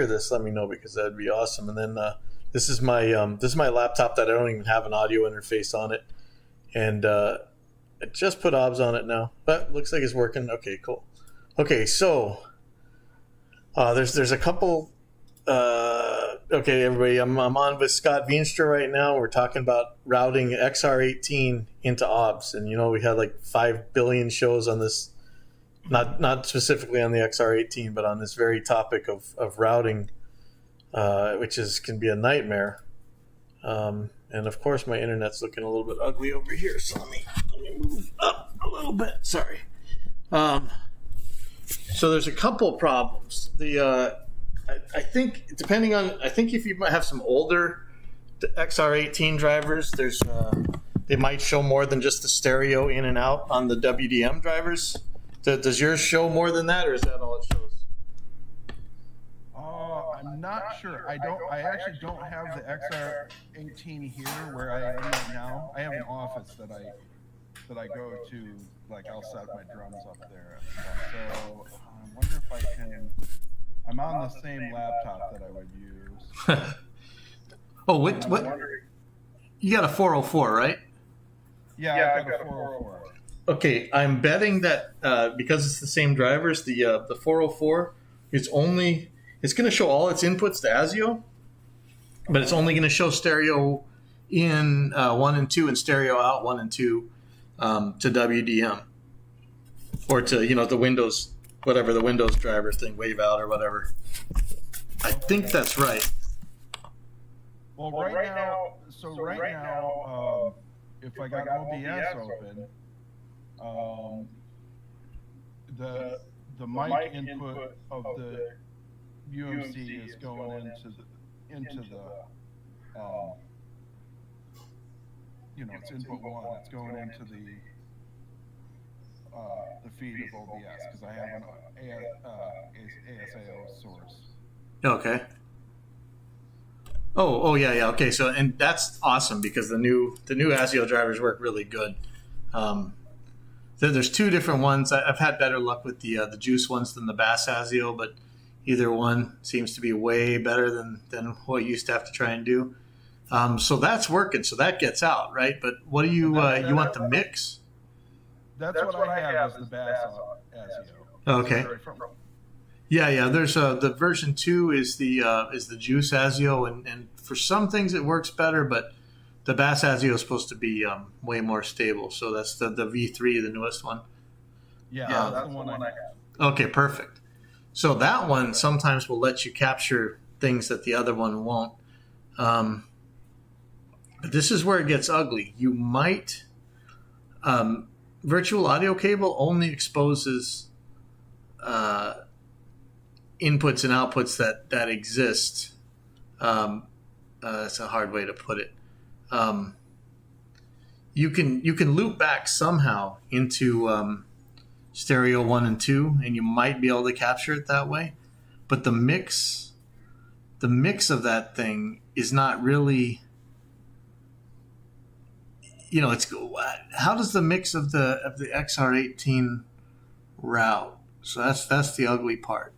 this, let me know because that'd be awesome. And then this is my laptop that I don't even have an audio interface on it, and I just put OBS on it now, but looks like it's working. Okay, cool. Okay, so there's a couple. Okay, everybody, I'm on with Scott Veenstra right now. We're talking about routing XR18 into OBS, and we had like 5 billion shows on this. Not specifically on the XR18, but on this very topic of routing, which can be a nightmare. And of course, my internet's looking a little bit ugly over here, so let me move up a little bit. Sorry. So there's a couple problems. I think if you might have some older XR18 drivers, they might show more than just the stereo in and out on the WDM drivers. Does yours show more than that, or is that all it shows? I'm not sure. I actually don't have the XR18 here where I am right now. I have an office that I go to. Like, I'll set my drums up there. So I wonder if I can. I'm on the same laptop that I would use. Oh, what? You got a 404, right? Yeah, I've got a 404. Okay, I'm betting that because it's the same drivers, the 404 it's going to show all its inputs to ASIO, but it's only going to show stereo in 1 and 2 and stereo out 1 and 2 to WDM or to the Windows, whatever the Windows driver thing, wave out or whatever. I think that's right. Well, right now, if I got OBS open. The mic input of the UMC is going into the it's input 1. It's going into the feed of OBS because I have an ASIO source. Okay. Oh yeah. Okay, so and that's awesome because the new ASIO drivers work really good. There's 2 different ones. I've had better luck with the Juice ones than the Bass ASIO, but either one seems to be way better than what you used to have to try and do. So that's working. So that gets out, right? But what do you want the mix? That's what I have is the Bass ASIO. Okay. Yeah. There's the version 2 is the Juice ASIO, and for some things it works better, but the Bass ASIO is supposed to be way more stable. So that's the V3, the newest one. Yeah, that's the one I have. Okay, perfect. So that one sometimes will let you capture things that the other one won't. But this is where it gets ugly. You might virtual audio cable only exposes inputs and outputs that exist. That's a hard way to put it. You can loop back somehow into stereo 1 and 2, and you might be able to capture it that way. But the mix of that thing is not really. It's how does the mix of the XR18 route? So that's the ugly part.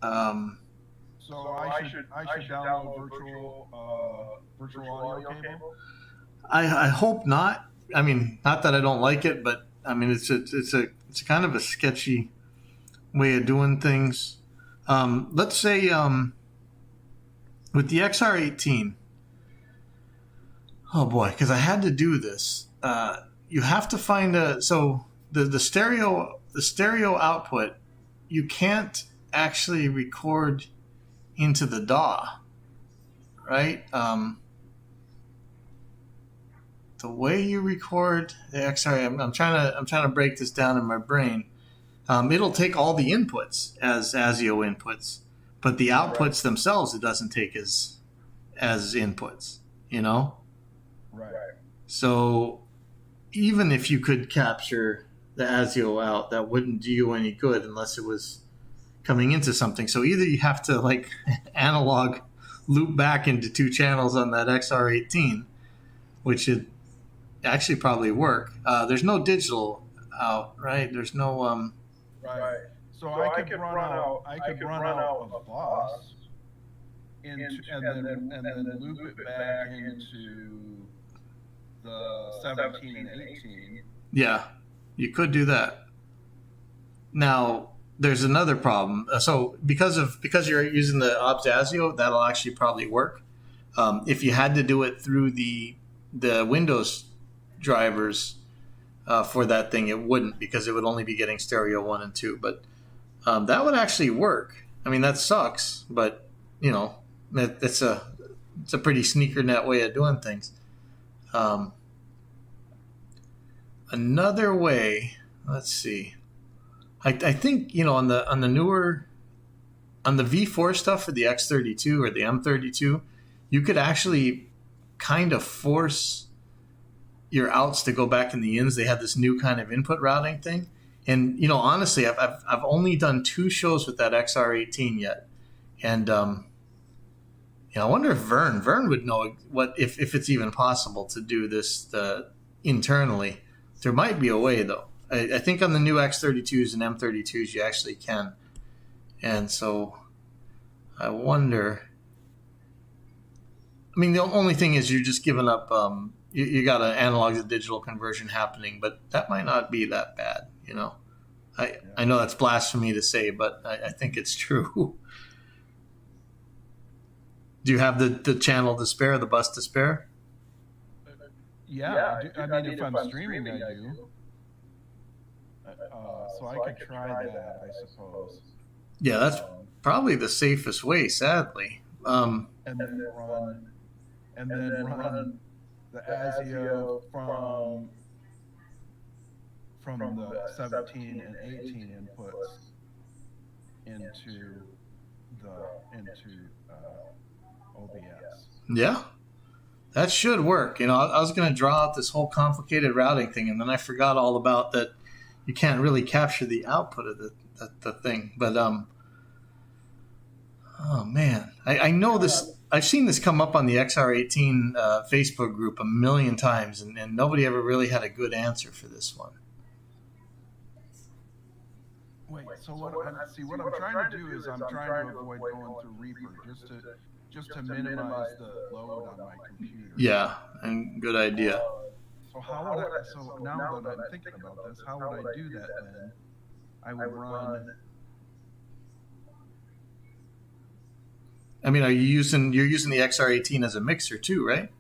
So I should download virtual audio cable. I hope not. I mean, not that I don't like it, but I mean it's a kind of a sketchy way of doing things. Let's say with the XR18. Oh boy, because I had to do this. You have to find the stereo output. You can't actually record into the DAW, right? The way you record the XR, I'm trying to break this down in my brain. It'll take all the inputs as ASIO inputs, but the outputs themselves it doesn't take as inputs. Right. So even if you could capture the ASIO out, that wouldn't do you any good unless it was coming into something. So either you have to like analog loop back into 2 channels on that XR18, which would actually probably work. There's no digital out, right? There's no Right. So I could run out a bus and then loop it back into the 17 and 18. Yeah, you could do that. Now, there's another problem. So because you're using the OBS ASIO, that'll actually probably work. If you had to do it through the Windows drivers for that thing, it wouldn't, because it would only be getting stereo 1 and 2. But that would actually work. I mean, that sucks, but it's a pretty sneaker net way of doing things. Another way, let's see. I think on the V4 stuff for the X32 or the M32, you could actually kind of force your outs to go back in the ins. They have this new kind of input routing thing, and honestly, I've only done 2 shows with that XR18 yet, and I wonder if Vern would know what if it's even possible to do this internally. There might be a way, though. I think on the new X32s and M32s you actually can. And so I wonder. I mean, the only thing is you're just giving up. You got an analog to digital conversion happening, but that might not be that bad. I know that's blasphemy to say, but I think it's true. Do you have the channel to spare, the bus to spare? Yeah, I mean, if I'm streaming, I do. So I could try that, I suppose. Yeah, that's probably the safest way, sadly. And then run the ASIO from the 17 and 18 inputs into OBS. Yeah, that should work. I was going to draw out this whole complicated routing thing, and then I forgot all about that. You can't really capture the output of the thing. But oh man, I know this. I've seen this come up on the XR18 Facebook group a million times, and nobody ever really had a good answer for this one. Wait, so what I'm trying to do is I'm trying to avoid going through Reaper just to minimize the load on my computer. Yeah, and good idea. So now that I'm thinking about this, how would I do that then? I would run. I mean, you're using the XR18 as a mixer too, right?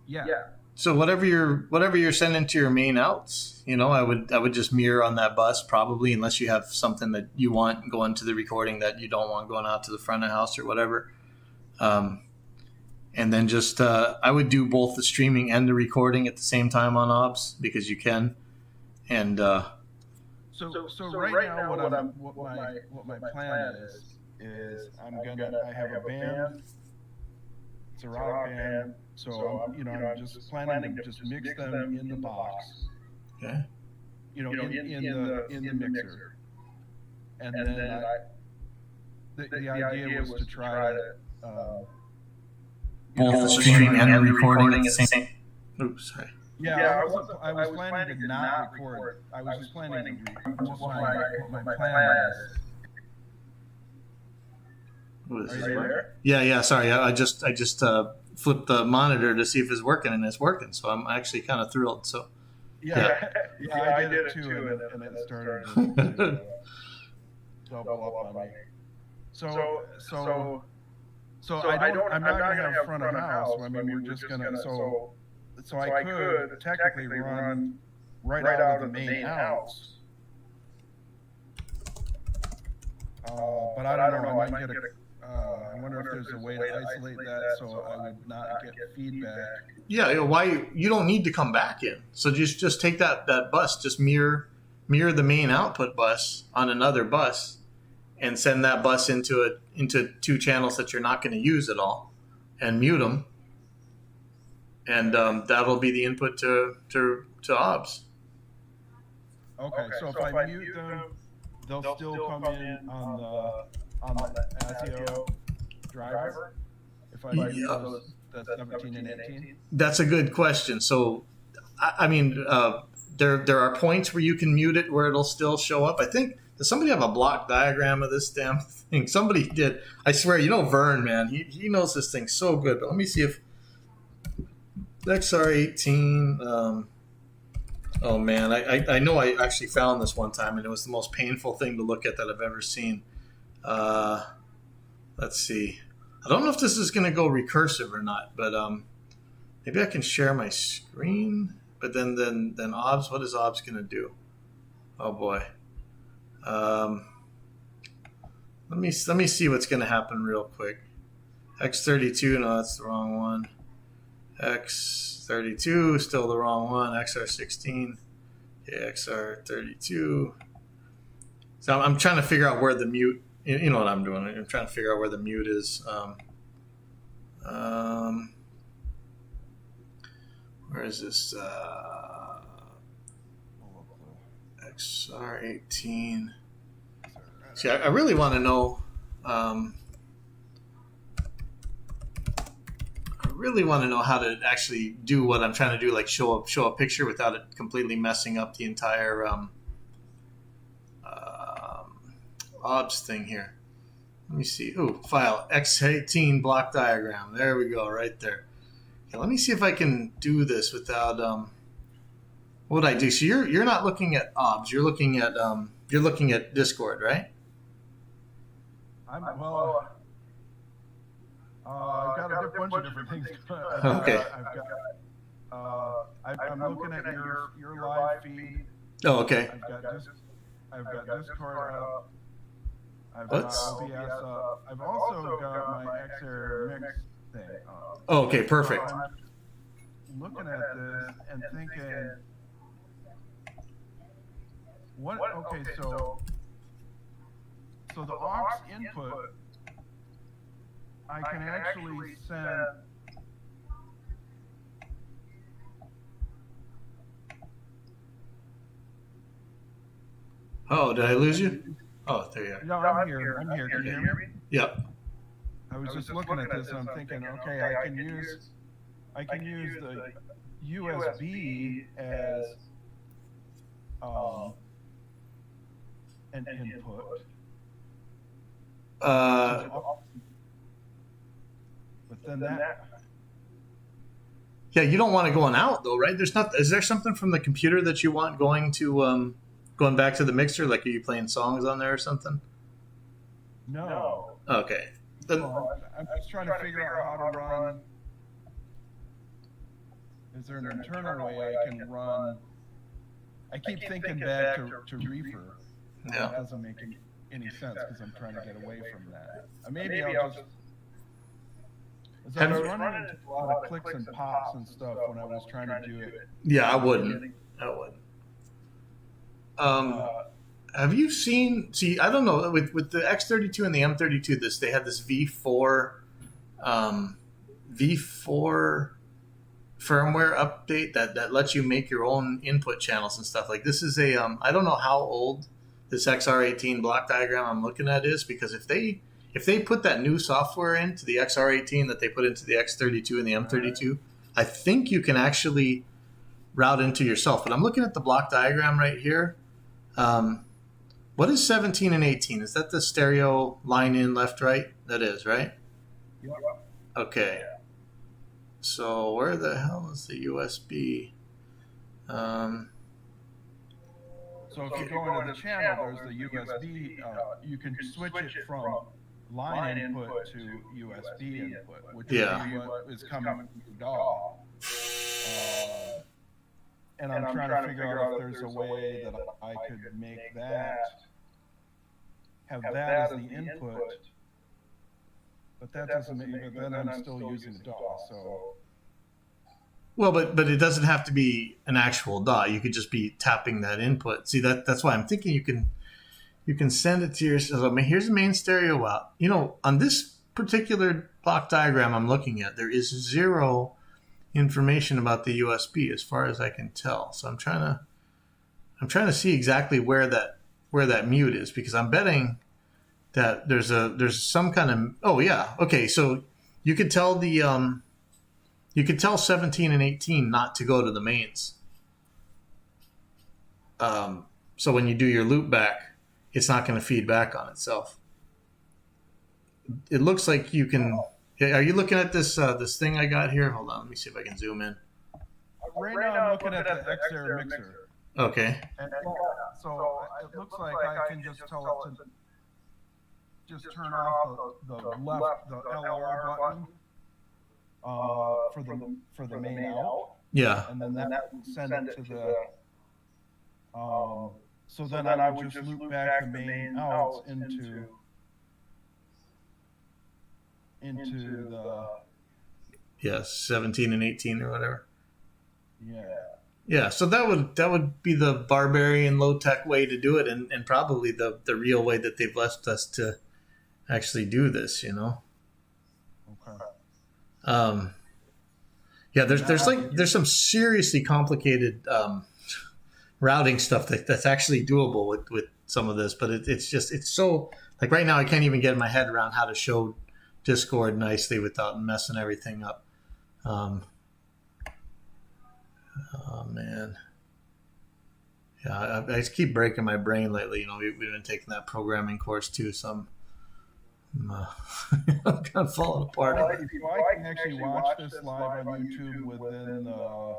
Yeah. So whatever you're sending to your main outs, I would just mirror on that bus probably, unless you have something that you want going to the recording that you don't want going out to the front of house or whatever. And then just I would do both the streaming and the recording at the same time on OBS, because you can. And so right now what my plan is I have a band. It's a rock band. So I'm just planning to just mix them in the box. Okay. In the mixer. And then the idea was to try to both the streaming and the recording at the same time. Oops, sorry. Yeah, I was planning to not record. I was just planning to record. Just my plan is. Are you there? Yeah. Sorry, I just flipped the monitor to see if it's working, and it's working. So I'm actually kind of thrilled. So. Yeah, I did it too, and it started to double up on me. So I'm not gonna have front of house. I mean, we're just gonna so I could technically run right out of the main house. But I don't know. I might get I wonder if there's a way to isolate that so I would not get feedback. Yeah, why you don't need to come back in. So just take that bus, just mirror the main output bus on another bus, and send that bus into 2 channels that you're not going to use at all, and mute them, and that'll be the input to OBS. Okay, so if I mute them, they'll still come in on the ASIO driver. If I mute those, the 17 and 18. That's a good question. So, I mean, there are points where you can mute it where it'll still show up. I think Does somebody have a block diagram of this damn thing? Somebody did. I swear, Vern, man, he knows this thing so good. But let me see if XR18. Oh man, I know I actually found this one time, and it was the most painful thing to look at that I've ever seen. Let's see. I don't know if this is going to go recursive or not, but maybe I can share my screen. But then OBS, what is OBS going to do? Oh boy. Let me see what's going to happen real quick. X32, no, that's the wrong one. X32, still the wrong one. XR16, okay, XR32. So I'm trying to figure out where the mute. You know what I'm doing. I'm trying to figure out where the mute is. Where is this? XR18. See, I really want to know. I really want to know how to actually do what I'm trying to do, like show a picture without it completely messing up the entire OBS thing here. Let me see. Ooh, file X18 block diagram. There we go, right there. Okay, let me see if I can do this without what would I do? So you're not looking at OBS. You're looking at Discord, right? I've got a bunch of different things. Okay. I'm looking at your live feed. Oh, okay. I've got Discord up. I've got OBS up. I've also got my XR mix thing up. Oh, okay, perfect. So I'm looking at this and thinking, what? Okay, so the aux input, I can actually send. Oh, did I lose you? Oh, there you are. No, I'm here. Can you hear me? Yep. I was just looking at this and I'm thinking, okay, I can use the USB as an input. But then yeah, you don't want to go on out though, right? Is there something from the computer that you want going to going back to the mixer? Like, are you playing songs on there or something? No. Okay. Then, I'm just trying to figure out how to run. Is there an internal way I can run? I keep thinking back to reefer. Yeah. That doesn't make any sense because I'm trying to get away from that. Maybe I'll just. I was running into a lot of clicks and pops and stuff when I was trying to do it. Yeah, I wouldn't. Have you seen? See, I don't know. With the X32 and the M32, they had this V4 firmware update that lets you make your own input channels and stuff. Like, this is a I don't know how old this XR18 block diagram I'm looking at is, because if they put that new software into the XR18 that they put into the X32 and the M32, I think you can actually route into yourself. But I'm looking at the block diagram right here. What is 17 and 18? Is that the stereo line in left, right? That is, right? Yeah. Okay. So where the hell is the USB? So if you go into the channel, there's the USB. You can switch it from line input to USB input, which is coming from DAW. And I'm trying to figure out if there's a way that I could make have that as the input, but that doesn't make. But then I'm still using DAW. So. Well, but it doesn't have to be an actual DAW. You could just be tapping that input. See, that's why I'm thinking you can send it to yourself. I mean, here's the main stereo out. On this particular block diagram I'm looking at, there is zero information about the USB as far as I can tell. So I'm trying to see exactly where that mute is, because I'm betting that there's some kind of. Oh yeah, okay. So you could tell you could tell 17 and 18 not to go to the mains. So when you do your loop back, it's not going to feed back on itself. It looks like you can. Are you looking at this this thing I got here? Hold on, let me see if I can zoom in. Right now, I'm looking at the XR mixer. Okay. And so it looks like I can just tell it to just turn off the left, the LR button for the main out. Yeah. And then that would send it to the. So then I would just loop back the main outs into the. Yes, 17 and 18 or whatever. Yeah. Yeah, so that would be the barbarian low tech way to do it, and probably the real way that they've left us to actually do this, you know. Okay. Yeah, there's some seriously complicated routing stuff that's actually doable with some of this, but it's so like right now I can't even get my head around how to show Discord nicely without messing everything up. Oh man, yeah, I just keep breaking my brain lately. You know, we've been taking that programming course too, so I'm kind of falling apart. Well, if I can actually watch this live on YouTube within the.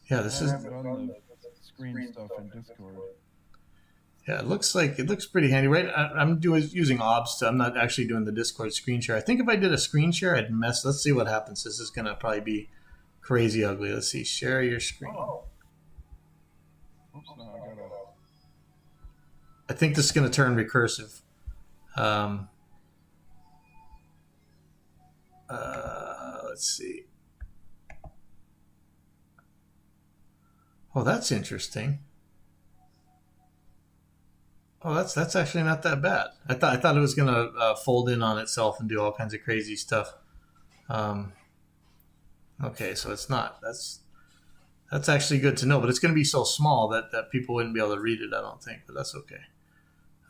Yeah, this is. Done the screen stuff in Discord. Yeah, it looks pretty handy, right? I'm using OBS. I'm not actually doing the Discord screen share. I think if I did a screen share, I'd mess. Let's see what happens. This is gonna probably be crazy ugly. Let's see. Share your screen. Oh. Oops, no, I gotta. I think this is gonna turn recursive. Let's see. Oh, that's interesting. Oh, that's actually not that bad. I thought it was gonna fold in on itself and do all kinds of crazy stuff. Okay, so it's not. That's actually good to know, but it's gonna be so small that people wouldn't be able to read it. I don't think, but that's okay.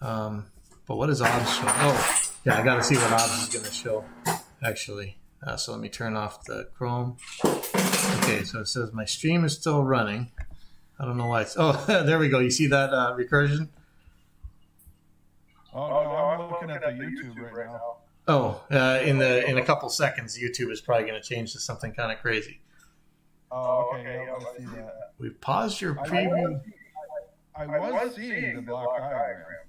But what is OBS show? Oh, yeah, I gotta see what OBS is gonna show. Actually, so let me turn off the Chrome. Okay, so it says my stream is still running. I don't know why it's. Oh, there we go. You see that recursion? Oh, no, I'm looking at the YouTube right now. Oh, in a couple seconds, YouTube is probably going to change to something kind of crazy. Oh, okay. Yeah, I see that. We paused your preview. I was seeing the block diagram.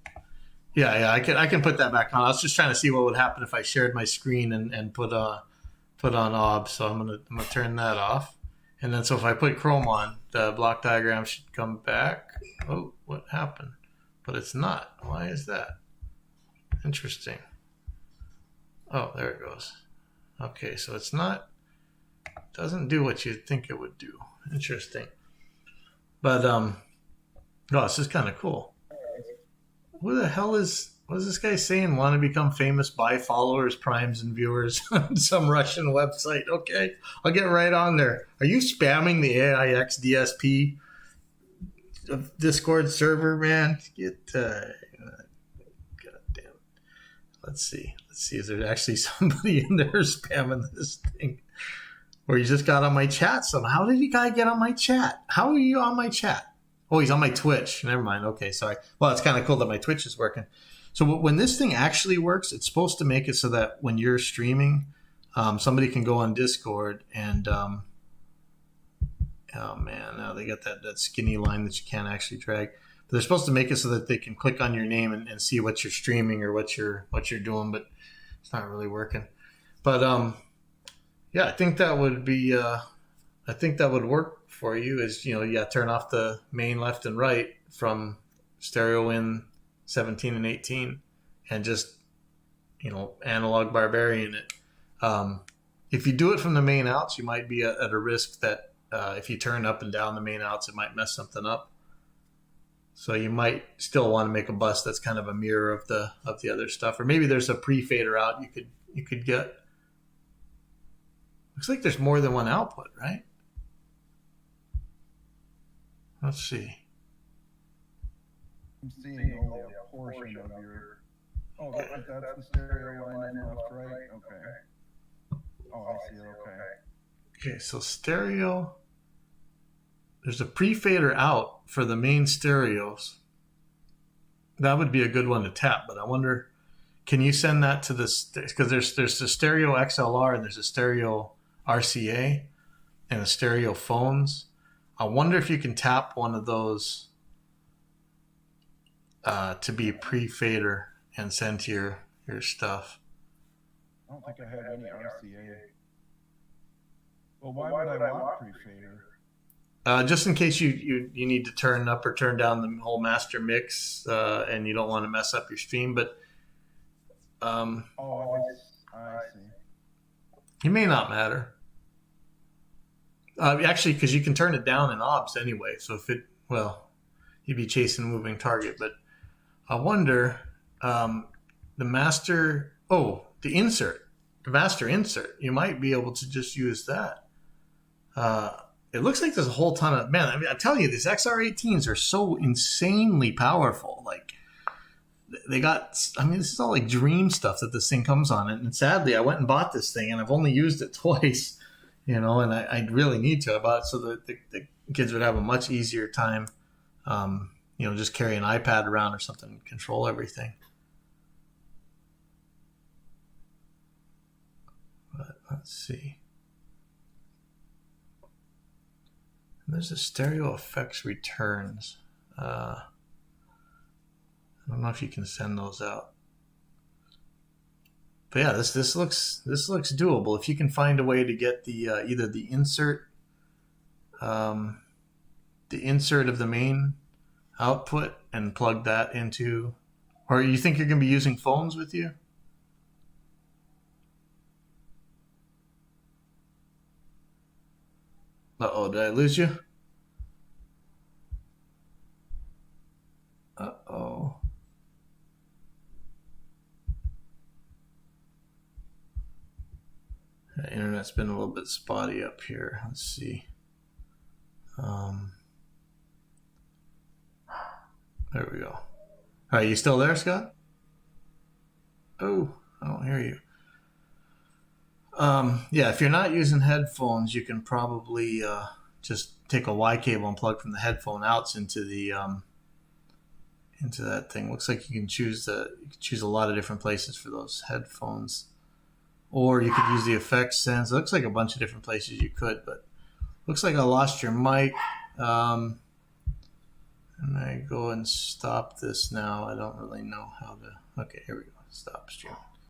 Yeah, I can put that back on. I was just trying to see what would happen if I shared my screen and put on OBS. So I'm gonna turn that off. And then so if I put Chrome on, the block diagram should come back. Oh, what happened? But it's not. Why is that? Interesting. Oh, there it goes. Okay, so it's not. Doesn't do what you'd think it would do. Interesting. But no, this is kind of cool. What the hell is? What is this guy saying? Want to become famous? Buy followers, primes, and viewers on some Russian website. Okay, I'll get right on there. Are you spamming the AIX DSP Discord server, man? God damn it. Let's see. Is there actually somebody in there spamming this thing? Or you just got on my chat somehow? How did you guy get on my chat? How are you on my chat? Oh, he's on my Twitch. Never mind. Okay, sorry. Well, it's kind of cool that my Twitch is working. So when this thing actually works, it's supposed to make it so that when you're streaming, somebody can go on Discord and, oh man, now they got that skinny line that you can't actually drag. But they're supposed to make it so that they can click on your name and see what you're streaming or what you're doing, but it's not really working. But yeah, I think that would be, I think that would work for you. Is turn off the main left and right from stereo in 17 and 18 and just analog barbarian it. If you do it from the main outs, you might be at a risk that if you turn up and down the main outs, it might mess something up. So you might still want to make a bus that's kind of a mirror of the other stuff, or maybe there's a pre-fader out you could get. Looks like there's more than one output, right? Let's see. I'm seeing only a portion of your. Oh, that's the stereo line and left, right? Okay. Oh, I see it. Okay. Okay, so stereo. There's a pre-fader out for the main stereos. That would be a good one to tap, but I wonder, can you send that to this? Because there's a stereo XLR and there's a stereo RCA and a stereo phones. I wonder if you can tap one of those to be pre-fader and send to your stuff. I don't think I have any RCA. Well, why would I want pre-fader? Just in case you need to turn up or turn down the whole master mix and you don't want to mess up your stream, but I see. it may not matter. Actually, because you can turn it down in OBS anyway. So you'd be chasing a moving target. But I wonder, the master insert. You might be able to just use that. It looks like there's a whole ton of, man, I mean, I'm telling you, these XR18s are so insanely powerful. Like, they got, I mean, this is all like dream stuff that this thing comes on. And sadly, I went and bought this thing and I've only used it twice, and I really need to. I bought it so that the kids would have a much easier time, just carry an iPad around or something and control everything. But let's see. There's a stereo effects returns. I don't know if you can send those out. But yeah, this looks doable if you can find a way to get the either the insert of the main output and plug that into, or you think you're going to be using phones with you? Uh-oh, did I lose you? Uh-oh. The internet's been a little bit spotty up here. Let's see. There we go. All right, you still there, Scott? Oh, I don't hear you. Yeah, if you're not using headphones, you can probably just take a Y cable and plug from the headphone outs into the into that thing. Looks like you can choose a lot of different places for those headphones, or you could use the effects sense. It looks like a bunch of different places you could, but looks like I lost your mic. And I go and stop this now. I don't really know how to. Okay, here we go. Stop stream.